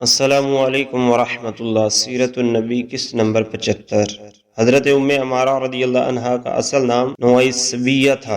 السلام علیکم ورحمۃ اللہ۔ سیرت النبی قسط نمبر 75۔ حضرت ام عمارہ رضی اللہ عنہا کا اصل نام نویسبیہ تھا۔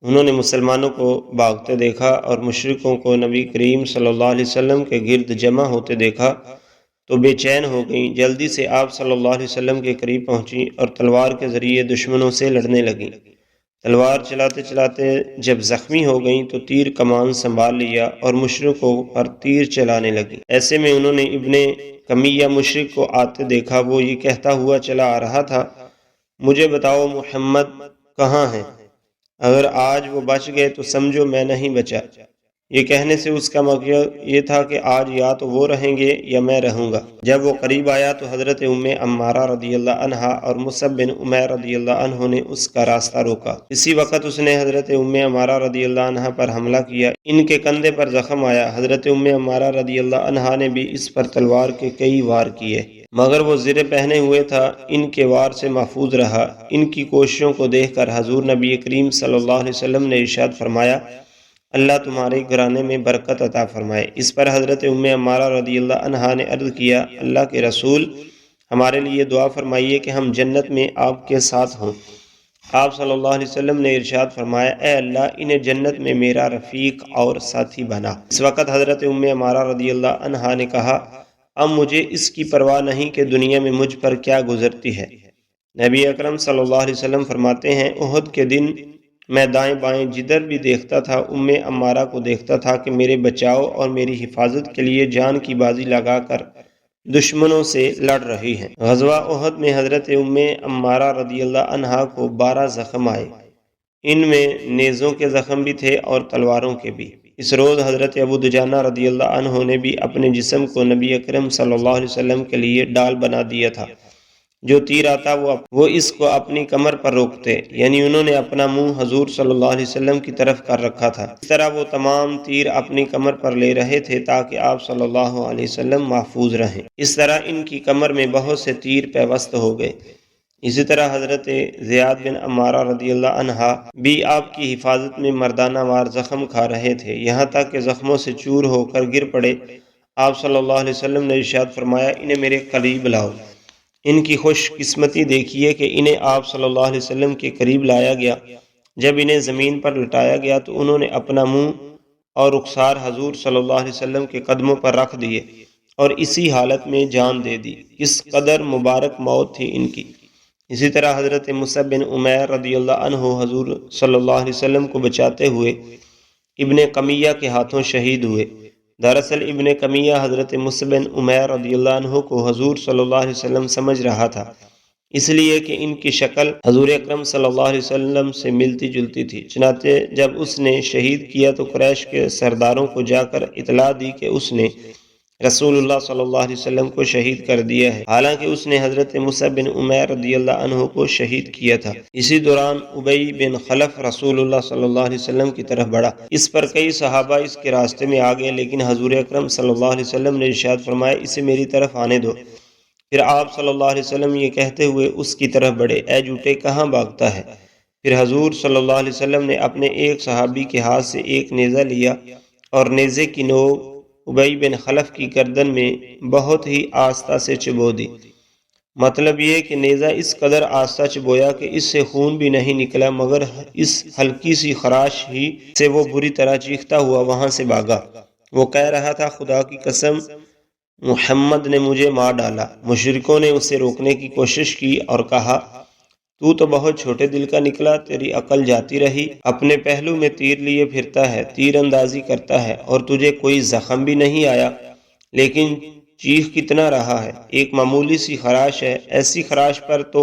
انہوں نے مسلمانوں کو بھاگتے دیکھا اور مشرکوں کو نبی کریم صلی اللہ علیہ وسلم کے گرد جمع ہوتے دیکھا تو بے چین ہو گئیں۔ جلدی سے آپ صلی اللہ علیہ وسلم کے قریب پہنچیں اور تلوار کے ذریعے دشمنوں سے لڑنے لگیں۔ تلوار چلاتے چلاتے جب زخمی ہو گئیں تو تیر کمان سنبھال لیا اور مشرکوں پر تیر چلانے لگیں۔ ایسے میں انہوں نے ابن کمیہ مشرک کو آتے دیکھا۔ وہ یہ کہتا ہوا چلا آ رہا تھا، مجھے بتاؤ محمد کہاں ہیں؟ اگر آج وہ بچ گئے تو سمجھو میں نہیں بچا۔ یہ کہنے سے اس کا مقصد یہ تھا کہ آج یا تو وہ رہیں گے یا میں رہوں گا۔ جب وہ قریب آیا تو حضرت ام عمارہ رضی اللہ عنہا اور مصعب بن عمیر رضی اللہ عنہ نے اس کا راستہ روکا۔ اسی وقت اس نے حضرت ام عمارہ رضی اللہ عنہا پر حملہ کیا۔ ان کے کندھے پر زخم آیا۔ حضرت ام عمارہ رضی اللہ عنہا نے بھی اس پر تلوار کے کئی وار کیے، مگر وہ زرے پہنے ہوئے تھا، ان کے وار سے محفوظ رہا۔ ان کی کوششوں کو دیکھ کر حضور نبی کریم صلی اللہ علیہ وسلم نے ارشاد فرمایا، اللہ تمہارے گھرانے میں برکت عطا فرمائے۔ اس پر حضرت ام عمارہ رضی اللہ عنہا نے عرض کیا، اللہ کے رسول، ہمارے لیے دعا فرمائیے کہ ہم جنت میں آپ کے ساتھ ہوں۔ آپ صلی اللہ علیہ وسلم نے ارشاد فرمایا، اے اللہ انہیں جنت میں میرا رفیق اور ساتھی بنا۔ اس وقت حضرت ام عمارہ رضی اللہ عنہا نے کہا، اب مجھے اس کی پرواہ نہیں کہ دنیا میں مجھ پر کیا گزرتی ہے۔ نبی اکرم صلی اللہ علیہ وسلم فرماتے ہیں، احد کے دن میں دائیں بائیں جدھر بھی دیکھتا تھا ام عمارہ کو دیکھتا تھا کہ میرے بچاؤ اور میری حفاظت کے لیے جان کی بازی لگا کر دشمنوں سے لڑ رہی ہیں۔ غزوہ احد میں حضرت ام عمارہ رضی اللہ عنہا کو 12 زخم آئے۔ ان میں نیزوں کے زخم بھی تھے اور تلواروں کے بھی۔ اس روز حضرت ابو دجانہ رضی اللہ عنہ نے بھی اپنے جسم کو نبی اکرم صلی اللہ علیہ وسلم کے لیے ڈال بنا دیا تھا۔ جو تیر آتا وہ اس کو اپنی کمر پر روکتے، یعنی انہوں نے اپنا منہ حضور صلی اللہ علیہ وسلم کی طرف کر رکھا تھا۔ اس طرح وہ تمام تیر اپنی کمر پر لے رہے تھے تاکہ آپ صلی اللہ علیہ وسلم محفوظ رہیں۔ اس طرح ان کی کمر میں بہت سے تیر پیوست ہو گئے۔ اسی طرح حضرت زیاد بن عمارہ رضی اللہ عنہا بھی آپ کی حفاظت میں مردانہ وار زخم کھا رہے تھے، یہاں تک کہ زخموں سے چور ہو کر گر پڑے۔ آپ صلی اللہ علیہ وسلم نے ارشاد فرمایا، انہیں میرے قریب لاؤ۔ ان کی خوش قسمتی دیکھیے کہ انہیں آپ صلی اللہ علیہ وسلم کے قریب لایا گیا۔ جب انہیں زمین پر لٹایا گیا تو انہوں نے اپنا منہ اور رخسار حضور صلی اللہ علیہ وسلم کے قدموں پر رکھ دیے اور اسی حالت میں جان دے دی۔ اس قدر مبارک موت تھی ان کی۔ اسی طرح حضرت مصعب بن عمیر رضی اللہ عنہ حضور صلی اللہ علیہ وسلم کو بچاتے ہوئے ابن کمیہ کے ہاتھوں شہید ہوئے۔ دراصل ابن کمیہ حضرت مصعب بن عمیر رضی اللہ عنہ کو حضور صلی اللہ علیہ وسلم سمجھ رہا تھا، اس لیے کہ ان کی شکل حضور اکرم صلی اللہ علیہ وسلم سے ملتی جلتی تھی۔ چنانچہ جب اس نے شہید کیا تو قریش کے سرداروں کو جا کر اطلاع دی کہ اس نے رسول اللہ صلی اللہ علیہ وسلم کو شہید کر دیا ہے، حالانکہ اس نے حضرت مصعب بن عمیر رضی اللہ عنہ کو شہید کیا تھا۔ اسی دوران ابی بن خلف رسول اللہ صلی اللہ علیہ وسلم کی طرف بڑھا۔ اس پر کئی صحابہ اس کے راستے میں آ گئے، لیکن حضور اکرم صلی اللہ علیہ وسلم نے ارشاد فرمایا، اسے میری طرف آنے دو۔ پھر آپ صلی اللہ علیہ وسلم یہ کہتے ہوئے اس کی طرف بڑھے، اے جھوٹے کہاں بھاگتا ہے؟ پھر حضور صلی اللہ علیہ وسلم نے اپنے ایک صحابی کے ہاتھ سے ایک نیزہ لیا اور نیزے کی نوک ابی بن خلف کی گردن میں بہت ہی آہستہ سے چبو دی۔ مطلب یہ کہ نیزہ اس قدر آہستہ چبویا کہ اس سے خون بھی نہیں نکلا، مگر اس ہلکی سی خراش ہی سے وہ بری طرح چیختا ہوا وہاں سے بھاگا۔ وہ کہہ رہا تھا، خدا کی قسم محمد نے مجھے مار ڈالا۔ مشرکوں نے اسے روکنے کی کوشش کی اور کہا، تو بہت چھوٹے دل کا نکلا، تیری عقل جاتی رہی، اپنے پہلو میں تیر لیے پھرتا ہے، تیر اندازی کرتا ہے اور تجھے کوئی زخم بھی نہیں آیا، لیکن چیخ کتنا رہا ہے، ایک معمولی سی خراش ہے، ایسی خراش پر تو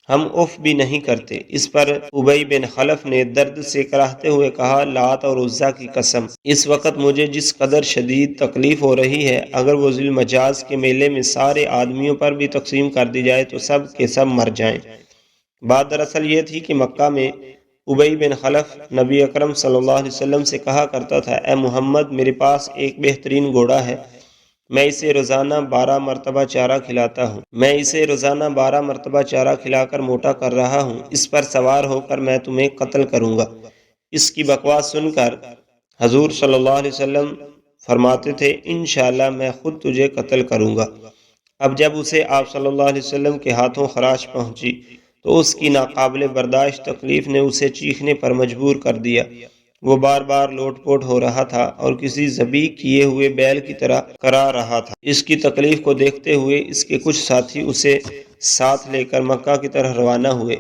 ہم اف بھی نہیں کرتے۔ اس پر ابی بن خلف نے درد سے کراہتے ہوئے کہا، لات اور عزا کی قسم، اس وقت مجھے جس قدر شدید تکلیف ہو رہی ہے، اگر وہ ذی المجاز کے میلے میں سارے آدمیوں پر بھی تقسیم کر دی جائے تو سب کے سب مر جائیں۔ بات دراصل یہ تھی کہ مکہ میں ابی بن خلف نبی اکرم صلی اللہ علیہ وسلم سے کہا کرتا تھا، اے محمد میرے پاس ایک بہترین گھوڑا ہے، میں اسے روزانہ 12 مرتبہ چارہ کھلاتا ہوں، میں اسے روزانہ 12 مرتبہ چارہ کھلا کر موٹا کر رہا ہوں، اس پر سوار ہو کر میں تمہیں قتل کروں گا۔ اس کی بکواس سن کر حضور صلی اللہ علیہ وسلم فرماتے تھے انشاءاللہ میں خود تجھے قتل کروں گا۔ اب جب اسے آپ صلی اللہ علیہ وسلم کے ہاتھوں خراش پہنچی تو اس کی ناقابل برداشت تکلیف نے اسے چیخنے پر مجبور کر دیا۔ وہ بار بار لوٹ پوٹ ہو رہا تھا اور کسی ذبیح کیے ہوئے بیل کی طرح کرا رہا تھا۔ اس کی تکلیف کو دیکھتے ہوئے اس کے کچھ ساتھی اسے ساتھ لے کر مکہ کی طرح روانہ ہوئے،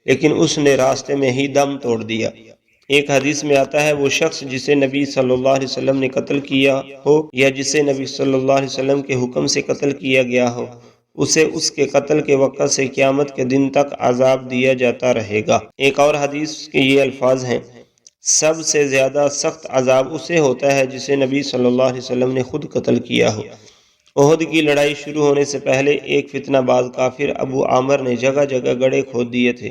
لیکن اس نے راستے میں ہی دم توڑ دیا۔ ایک حدیث میں آتا ہے وہ شخص جسے نبی صلی اللہ علیہ وسلم نے قتل کیا ہو یا جسے نبی صلی اللہ علیہ وسلم کے حکم سے قتل کیا گیا ہو، اسے اس کے قتل کے وقت سے قیامت کے دن تک عذاب دیا جاتا رہے گا۔ ایک اور حدیث کے یہ الفاظ ہیں، سب سے زیادہ سخت عذاب اسے ہوتا ہے جسے نبی صلی اللہ علیہ وسلم نے خود قتل کیا ہو۔ احد کی لڑائی شروع ہونے سے پہلے ایک فتنہ باز کافر ابو عامر نے جگہ جگہ گڑھے کھود دیے تھے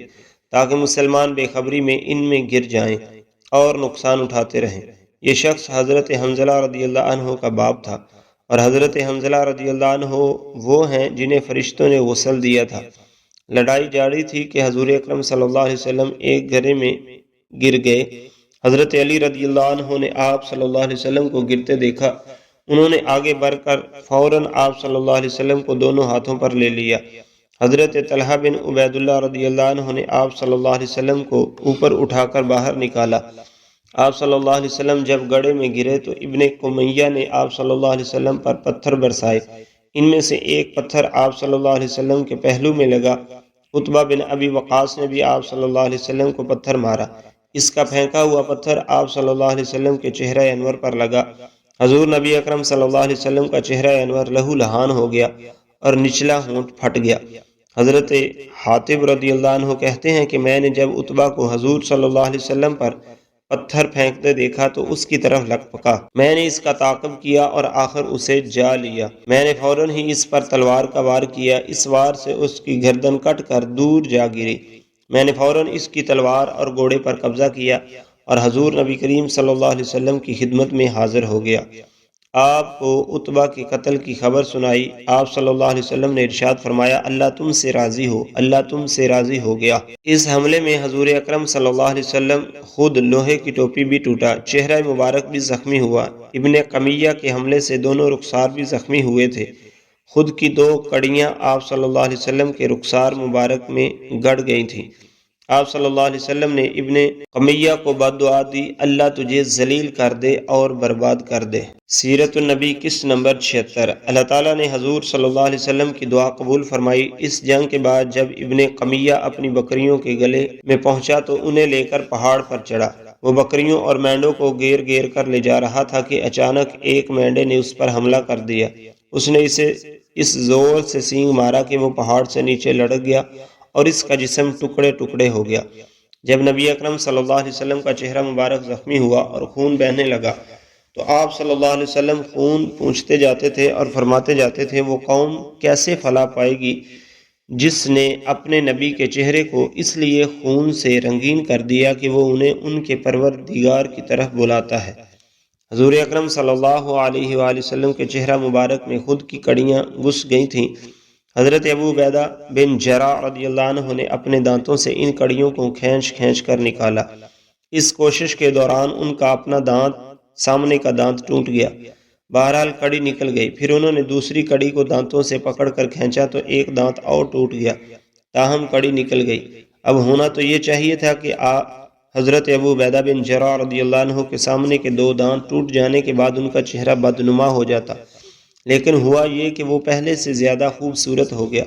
تاکہ مسلمان بے خبری میں ان میں گر جائیں اور نقصان اٹھاتے رہیں۔ یہ شخص حضرت حنظلہ رضی اللہ عنہ کا باپ تھا، اور حضرت حنظلہ رضی اللہ عنہ وہ ہیں جنہیں فرشتوں نے غسل دیا تھا۔ لڑائی جاری تھی کہ حضور اکرم صلی اللہ علیہ وسلم ایک گڑھے میں گر گئے۔ حضرت علی رضی اللہ عنہ نے آپ صلی اللہ علیہ وسلم کو گرتے دیکھا۔ انہوں نے آگے بڑھ کر فوراً آپ صلی اللہ علیہ وسلم کو دونوں ہاتھوں پر لے لیا۔ حضرت طلحہ بن عبید اللہ رضی اللہ عنہ نے آپ صلی اللہ علیہ وسلم کو اوپر اٹھا کر باہر نکالا۔ آپ صلی اللہ علیہ وسلم جب گڑھے میں گرے تو ابن قمیہ نے آپ صلی اللہ علیہ وسلم پر پتھر برسائے۔ ان میں سے ایک پتھر آپ صلی اللہ علیہ وسلم کے پہلو میں لگا۔ عتبہ بن ابی وقاص نے بھی آپ صلی اللہ علیہ وسلم کو پتھر مارا۔ اس کا پھینکا ہوا پتھر آپ صلی اللہ علیہ وسلم کے چہرہ انور پر لگا۔ حضور نبی اکرم صلی اللہ علیہ وسلم کا چہرہ انور لہو لہان ہو گیا اور نچلا ہونٹ پھٹ گیا۔ حضرت حاتب رضی اللہ عنہ کہتے ہیں کہ میں نے جب عتبہ کو حضور صلی اللہ علیہ وسلم پر پتھر پھینکتے دیکھا تو اس کی طرف لگ پکا۔ میں نے اس کا تعاقب کیا اور آخر اسے جا لیا۔ میں نے فوراً ہی اس پر تلوار کا وار کیا، اس وار سے اس کی گردن کٹ کر دور جا گری۔ میں نے فوراً اس کی تلوار اور گھوڑے پر قبضہ کیا اور حضور نبی کریم صلی اللہ علیہ وسلم کی خدمت میں حاضر ہو گیا۔ آپ کو عتبہ کے قتل کی خبر سنائی۔ آپ صلی اللہ علیہ وسلم نے ارشاد فرمایا اللہ تم سے راضی ہو، اللہ تم سے راضی ہو گیا۔ اس حملے میں حضور اکرم صلی اللہ علیہ وسلم خود لوہے کی ٹوپی بھی ٹوٹا، چہرہ مبارک بھی زخمی ہوا۔ ابن قمیہ کے حملے سے دونوں رخسار بھی زخمی ہوئے تھے۔ خود کی 2 کڑیاں آپ صلی اللہ علیہ وسلم کے رخسار مبارک میں گڑ گئی تھیں۔ آپ صلی اللہ علیہ وسلم نے ابن قمیہ کو بد دعا دی، اللہ تجھے ذلیل کر دے اور برباد کر دے۔ سیرت النبی قسط نمبر 76۔ اللہ تعالیٰ نے حضور صلی اللہ علیہ وسلم کی دعا قبول فرمائی۔ اس جنگ کے بعد جب ابن قمیہ اپنی بکریوں کے گلے میں پہنچا تو انہیں لے کر پہاڑ پر چڑھا۔ وہ بکریوں اور مینڈوں کو گیر گیر کر لے جا رہا تھا کہ اچانک ایک مینڈے نے اس پر حملہ کر دیا۔ اس نے اسے اس زور سے سینگ مارا کہ وہ پہاڑ سے نیچے لڑک گیا اور اس کا جسم ٹکڑے ٹکڑے ہو گیا۔ جب نبی اکرم صلی اللہ علیہ وسلم کا چہرہ مبارک زخمی ہوا اور خون بہنے لگا تو آپ صلی اللہ علیہ وسلم خون پوچھتے جاتے تھے اور فرماتے جاتے تھے وہ قوم کیسے فلاح پائے گی جس نے اپنے نبی کے چہرے کو اس لیے خون سے رنگین کر دیا کہ وہ انہیں ان کے پروردگار کی طرف بلاتا ہے۔ حضور اکرم صلی اللہ علیہ وآلہ وسلم کے چہرہ مبارک میں خود کی کڑیاں گھس گئی تھیں۔ حضرت ابو عبیدہ بن جراح رضی اللہ عنہ نے اپنے دانتوں سے ان کڑیوں کو کھینچ کھینچ کر نکالا۔ اس کوشش کے دوران ان کا اپنا دانت، سامنے کا دانت ٹوٹ گیا۔ بہرحال کڑی نکل گئی۔ پھر انہوں نے دوسری کڑی کو دانتوں سے پکڑ کر کھینچا تو ایک دانت اور ٹوٹ گیا، تاہم کڑی نکل گئی۔ اب ہونا تو یہ چاہیے تھا کہ حضرت ابو عبیدہ بن جراح رضی اللہ عنہ کے سامنے کے 2 دانت ٹوٹ جانے کے بعد ان کا چہرہ بدنما ہو جاتا، لیکن ہوا یہ کہ وہ پہلے سے زیادہ خوبصورت ہو گیا۔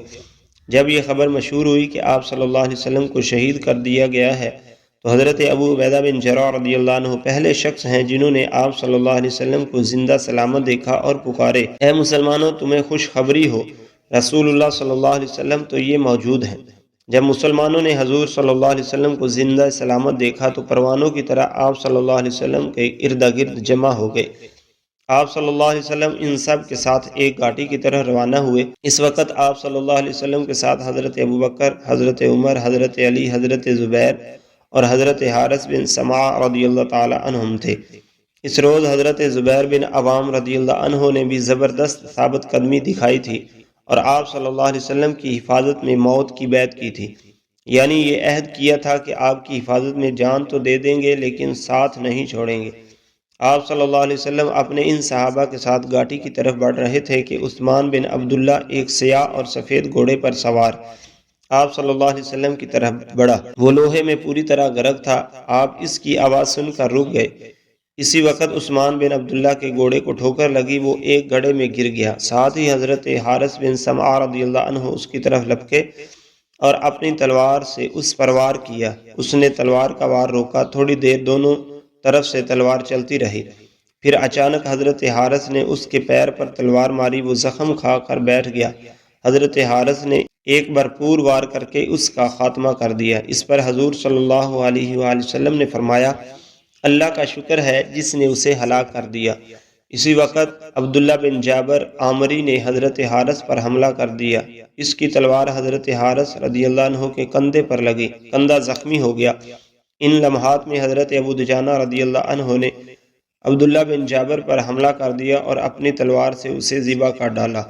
جب یہ خبر مشہور ہوئی کہ آپ صلی اللہ علیہ وسلم کو شہید کر دیا گیا ہے تو حضرت ابو عبیدہ بن جراح رضی اللہ عنہ پہلے شخص ہیں جنہوں نے آپ صلی اللہ علیہ وسلم کو زندہ سلامت دیکھا اور پکارے، اے مسلمانوں تمہیں خوشخبری ہو، رسول اللہ صلی اللہ علیہ وسلم تو یہ موجود ہیں۔ جب مسلمانوں نے حضور صلی اللہ علیہ وسلم کو زندہ سلامت دیکھا تو پروانوں کی طرح آپ صلی اللہ علیہ وسلم کے ارد گرد جمع ہو گئے۔ آپ صلی اللہ علیہ وسلم ان سب کے ساتھ ایک گھاٹی کی طرح روانہ ہوئے۔ اس وقت آپ صلی اللہ علیہ وسلم کے ساتھ حضرت ابوبکر، حضرت عمر، حضرت علی، حضرت زبیر اور حضرت حارث بن سمعہ رضی اللہ تعالی عنہم تھے۔ اس روز حضرت زبیر بن عوام رضی اللہ عنہ نے بھی زبردست ثابت قدمی دکھائی تھی اور آپ صلی اللہ علیہ وسلم کی حفاظت میں موت کی بیعت کی تھی، یعنی یہ عہد کیا تھا کہ آپ کی حفاظت میں جان تو دے دیں گے لیکن ساتھ نہیں چھوڑیں گے۔ آپ صلی اللہ علیہ وسلم اپنے ان صحابہ کے ساتھ گھاٹی کی طرف بڑھ رہے تھے کہ عثمان بن عبداللہ ایک سیاہ اور سفید گھوڑے پر سوار آپ صلی اللہ علیہ وسلم کی طرف بڑھا۔ وہ لوہے میں پوری طرح غرق تھا۔ آپ اس کی آواز سن کر رک گئے۔ اسی وقت عثمان بن عبداللہ کے گھوڑے کو ٹھوکر لگی، وہ ایک گڑھے میں گر گیا۔ ساتھ ہی حضرت حارث بن سمعہ رضی اللہ عنہ اس کی طرف لپکے اور اپنی تلوار سے اس پر وار کیا۔ اس نے تلوار کا وار روکا، تھوڑی دیر دونوں طرف سے تلوار چلتی رہی، پھر اچانک حضرت حارث نے اس کے پیر پر تلوار ماری، وہ زخم کھا کر بیٹھ گیا۔ حضرت حارث نے ایک بھرپور وار کر کے اس کا خاتمہ کر دیا۔ اس پر حضور صلی اللہ علیہ وآلہ وسلم نے فرمایا، اللہ کا شکر ہے جس نے اسے ہلاک کر دیا۔ اسی وقت عبداللہ بن جابر عامری نے حضرت حارث پر حملہ کر دیا۔ اس کی تلوار حضرت حارث رضی اللہ عنہ کے کندھے پر لگی، کندھا زخمی ہو گیا۔ ان لمحات میں حضرت ابو دجانہ رضی اللہ عنہ نے عبداللہ بن جابر پر حملہ کر دیا اور اپنی تلوار سے اسے ذبح کر ڈالا۔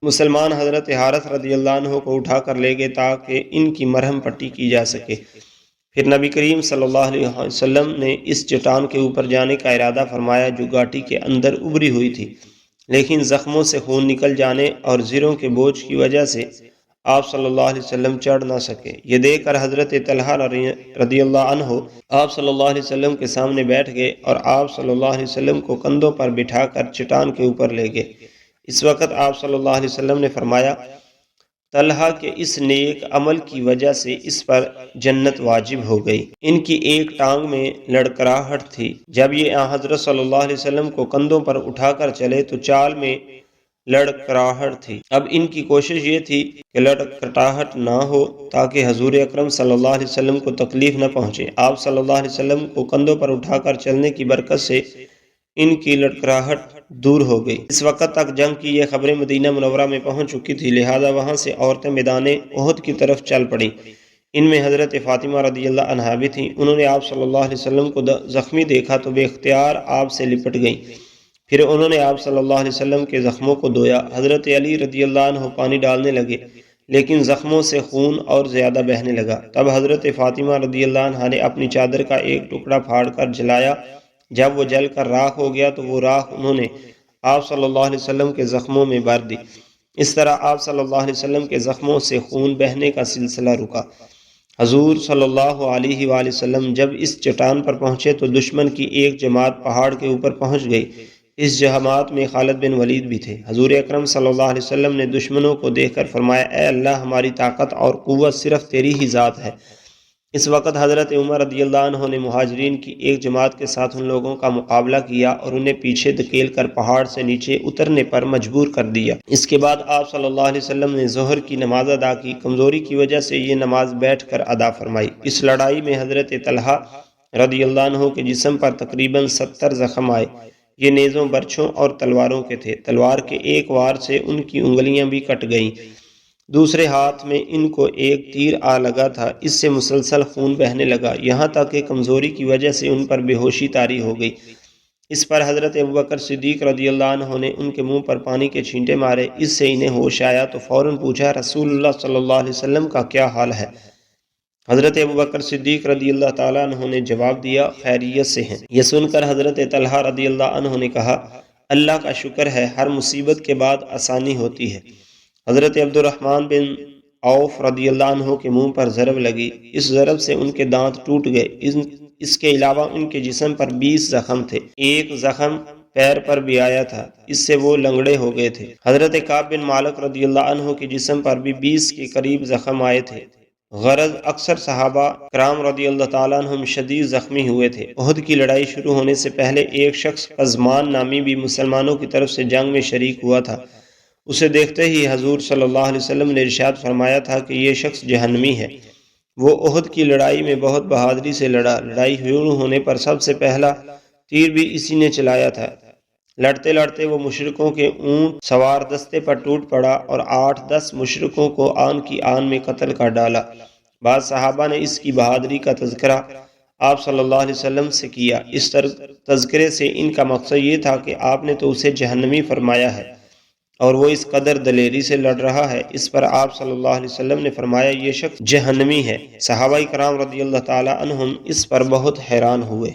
مسلمان حضرت حارث رضی اللہ عنہ کو اٹھا کر لے گئے تاکہ ان کی مرہم پٹی کی جا سکے۔ پھر نبی کریم صلی اللہ علیہ وسلم نے اس چٹان کے اوپر جانے کا ارادہ فرمایا جو گھاٹی کے اندر ابری ہوئی تھی، لیکن زخموں سے خون نکل جانے اور زروں کے بوجھ کی وجہ سے آپ صلی اللہ علیہ وسلم چڑھ نہ سکے۔ یہ دیکھ کر حضرت طلحہ رضی اللہ عنہ آپ صلی اللہ علیہ وسلم کے سامنے بیٹھ گئے اور آپ صلی اللہ علیہ وسلم کو کندھوں پر بٹھا کر چٹان کے اوپر لے گئے۔ اس وقت آپ صلی اللہ علیہ وسلم نے فرمایا، طلحہ کے اس نیک عمل کی وجہ سے اس پر جنت واجب ہو گئی۔ ان کی ایک ٹانگ میں لڑکراہٹ تھی۔ جب یہ حضرت صلی اللہ علیہ وسلم کو کندھوں پر اٹھا کر چلے تو چال میں لڑکراہٹ تھی۔ اب ان کی کوشش یہ تھی کہ لڑکراہٹ نہ ہو تاکہ حضور اکرم صلی اللہ علیہ وسلم کو تکلیف نہ پہنچے۔ آپ صلی اللہ علیہ وسلم کو کندھوں پر اٹھا کر چلنے کی برکت سے ان کی لڑکراہٹ دور ہو گئی۔ اس وقت تک جنگ کی یہ خبریں مدینہ منورہ میں پہنچ چکی تھی، لہذا وہاں سے عورتیں میدان احد کی طرف چل پڑیں۔ ان میں حضرت فاطمہ رضی اللہ عنہا بھی تھیں۔ انہوں نے آپ صلی اللہ علیہ وسلم کو زخمی دیکھا تو بے اختیار آپ سے لپٹ گئیں۔ پھر انہوں نے آپ صلی اللہ علیہ وسلم کے زخموں کو دھویا۔ حضرت علی رضی اللہ عنہ پانی ڈالنے لگے، لیکن زخموں سے خون اور زیادہ بہنے لگا۔ تب حضرت فاطمہ رضی اللہ عنہا نے اپنی چادر کا ایک ٹکڑا پھاڑ کر جلایا۔ جب وہ جل کر راکھ ہو گیا تو وہ راکھ انہوں نے آپ صلی اللہ علیہ وسلم کے زخموں میں بھر دی۔ اس طرح آپ صلی اللہ علیہ وسلم کے زخموں سے خون بہنے کا سلسلہ رکا۔ حضور صلی اللہ علیہ وآلہ وسلم جب اس چٹان پر پہنچے تو دشمن کی ایک جماعت پہاڑ کے اوپر پہنچ گئی۔ اس جماعت میں خالد بن ولید بھی تھے۔ حضور اکرم صلی اللہ علیہ وسلم نے دشمنوں کو دیکھ کر فرمایا، اے اللہ، ہماری طاقت اور قوت صرف تیری ہی ذات ہے۔ اس وقت حضرت عمر رضی اللہ عنہ نے مہاجرین کی ایک جماعت کے ساتھ ان لوگوں کا مقابلہ کیا اور انہیں پیچھے دھکیل کر پہاڑ سے نیچے اترنے پر مجبور کر دیا۔ اس کے بعد آپ صلی اللہ علیہ وسلم نے ظہر کی نماز ادا کی۔ کمزوری کی وجہ سے یہ نماز بیٹھ کر ادا فرمائی۔ اس لڑائی میں حضرت طلحہ رضی اللہ عنہ کے جسم پر تقریباً 70 زخم آئے۔ یہ نیزوں، برچھوں اور تلواروں کے تھے۔ تلوار کے ایک وار سے ان کی انگلیاں بھی کٹ گئیں۔ دوسرے ہاتھ میں ان کو ایک تیر آ لگا تھا، اس سے مسلسل خون بہنے لگا، یہاں تک کہ کمزوری کی وجہ سے ان پر بے ہوشی طاری ہو گئی۔ اس پر حضرت ابوبکر صدیق رضی اللہ عنہ نے ان کے منہ پر پانی کے چھینٹے مارے۔ اس سے انہیں ہوش آیا تو فوراً پوچھا، رسول اللہ صلی اللہ علیہ وسلم کا کیا حال ہے؟ حضرت ابوبکر صدیق رضی اللہ تعالیٰ عنہ نے جواب دیا، خیریت سے ہیں۔ یہ سن کر حضرت طلحہ رضی اللہ عنہ نے کہا، اللہ کا شکر ہے، ہر مصیبت کے بعد آسانی ہوتی ہے۔ حضرت عبد الرحمن بن عوف رضی اللہ عنہ کے منہ پر ضرب لگی، اس ضرب سے ان کے دانت ٹوٹ گئے۔ اس کے علاوہ ان کے جسم پر 20 زخم تھے، ایک زخم پیر پر بھی آیا تھا، اس سے وہ لنگڑے ہو گئے تھے۔ حضرت کعب بن مالک رضی اللہ عنہ کے جسم پر بھی 20 کے قریب زخم آئے تھے۔ غرض اکثر صحابہ کرام رضی اللہ تعالیٰ عنہم شدید زخمی ہوئے تھے۔ احد کی لڑائی شروع ہونے سے پہلے ایک شخص قزمان نامی بھی مسلمانوں کی طرف سے جنگ میں شریک ہوا تھا۔ اسے دیکھتے ہی حضور صلی اللہ علیہ وسلم نے ارشاد فرمایا تھا کہ یہ شخص جہنمی ہے۔ وہ احد کی لڑائی میں بہت بہادری سے لڑا۔ لڑائی شروع ہونے پر سب سے پہلا تیر بھی اسی نے چلایا تھا۔ لڑتے لڑتے وہ مشرکوں کے اونٹ سوار دستے پر ٹوٹ پڑا اور 8-10 مشرکوں کو آن کی آن میں قتل کر ڈالا۔ بعض صحابہ نے اس کی بہادری کا تذکرہ آپ صلی اللہ علیہ وسلم سے کیا۔ اس تذکرے سے ان کا مقصد یہ تھا کہ آپ نے تو اسے جہنمی فرمایا ہے اور وہ اس قدر دلیری سے لڑ رہا ہے۔ اس پر آپ صلی اللہ علیہ وسلم نے فرمایا، یہ شخص جہنمی ہے۔ صحابہ کرام رضی اللہ تعالی عنہم اس پر بہت حیران ہوئے۔